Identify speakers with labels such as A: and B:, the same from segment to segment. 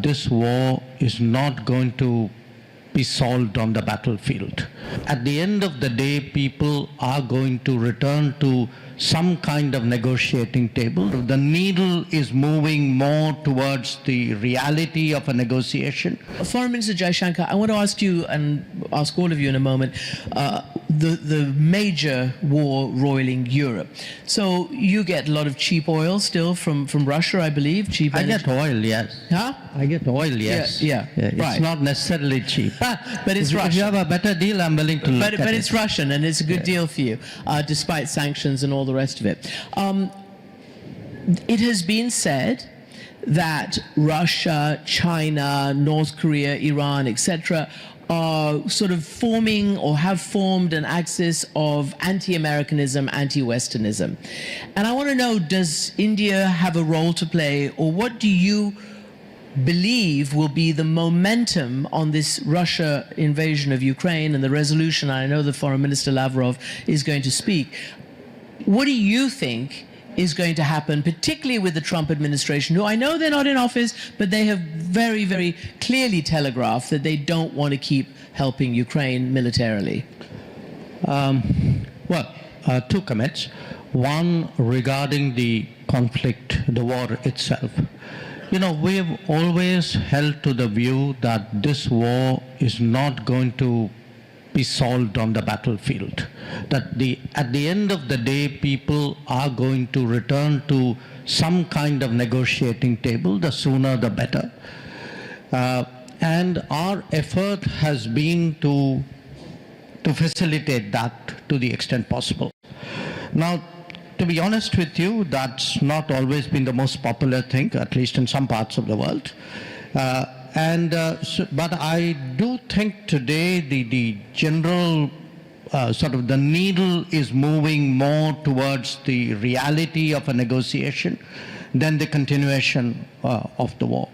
A: that this war is not going to be solved on the battlefield. At the end of the day, people are going to return to some kind of negotiating table. The needle is moving more towards the reality of a negotiation.
B: Foreign Minister Jaishankar, I want to ask you and ask all of you in a moment, the major war roiling Europe. So you get a lot of cheap oil still from Russia, I believe. Cheap
A: I
B: energy.
A: get oil, yes.
B: Huh?
A: I get oil, yes.
B: Yeah,
A: It's
B: right.
A: not necessarily cheap.
B: But it's Russian.
A: If you have a better deal, I'm willing to look at it.
B: But it's Russian, and it's a good deal for you, despite sanctions and all the rest of it. It has been said that Russia, China, North Korea, Iran, etc., are sort of forming or have formed an axis of anti-Americanism, anti-Westernism. And I want to know, does India have a role to play, or what do you believe will be the momentum on this Russia invasion of Ukraine and the resolution? I know the Foreign Minister Lavrov is going to speak. What do you think is going to happen, particularly with the Trump administration, who I know they're not in office, but they have very, very clearly telegraphed that they don't want to keep helping Ukraine militarily?
A: Two comments. One, regarding the conflict, the war itself. You know, we've always held to the view that this war is not going to be solved on the battlefield. That at the end of the day, people are going to return to some kind of negotiating table, the sooner the better. And our effort has been to facilitate that to the extent possible. Now, to be honest with you, that's not always been the most popular thing, at least in some parts of the world. But I do think today the general sort of the needle is moving more towards the reality of a negotiation than the continuation of the war.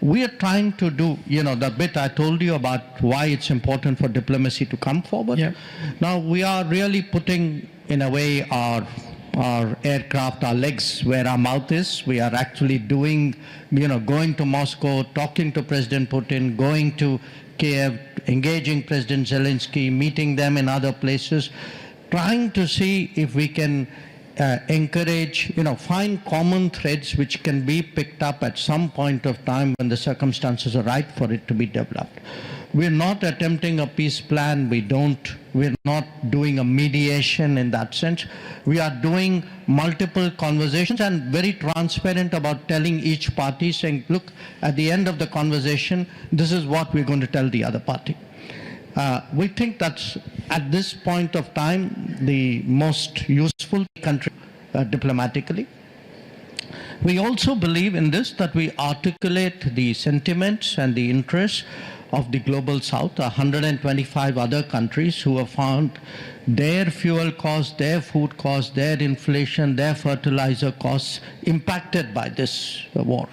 A: We are trying to do, you know, the bit I told you about why it's important for diplomacy to come forward.
B: Yeah.
A: Now we are really putting, in a way, our aircraft, our legs where our mouth is. We are actually doing, you know, going to Moscow, talking to President Putin, going to Kiev, engaging President Zelensky, meeting them in other places, trying to see if we can encourage, you know, find common threads which can be picked up at some point of time when the circumstances are right for it to be developed. We're not attempting a peace plan. We're not doing a mediation in that sense. We are doing multiple conversations and very transparent about telling each party, saying, look, at the end of the conversation, this is what we're going to tell the other party. We think that's, at this point of time, the most useful country diplomatically. We also believe in this, that we articulate the sentiments and the interests of the global south, 125 other countries who have found their fuel costs, their food costs, their inflation, their fertilizer costs impacted by this war.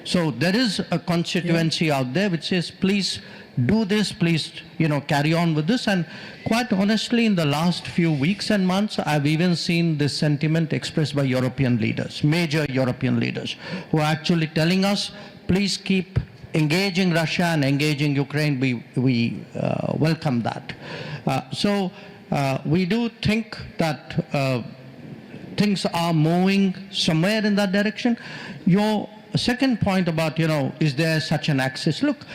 A: So there is a constituency out there which says, please do this, please, you know, carry on with this. And quite honestly, in the last few weeks and months, I've even seen this sentiment expressed by European leaders, major European leaders, who are actually telling us, please keep engaging Russia and engaging Ukraine. We welcome that. So we do think that things are moving somewhere in that direction. Your second point about, you know, is there such an axis? Look,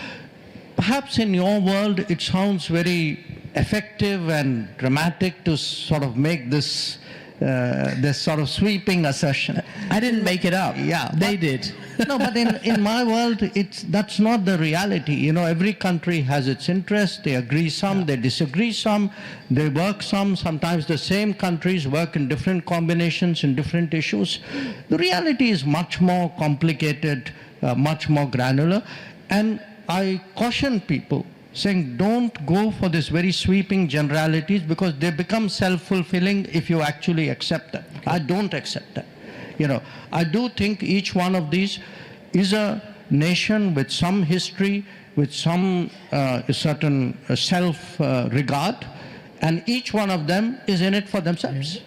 A: perhaps in your world it sounds very effective and dramatic to sort of make this this sort of sweeping assertion.
B: I didn't make it up.
A: Yeah,
B: they did.
A: No, but in my world, that's not the reality. You know, every country has its interests. They agree some, they disagree some, they work some. Sometimes the same countries work in different combinations in different issues. The reality is much more complicated, much more granular. And I caution people, saying don't go for this very sweeping generalities, because they become self-fulfilling if you actually accept them. Okay. I don't accept that. You know, I do think each one of these is a nation with some history, with some certain self-regard, and each one of them is in it for themselves.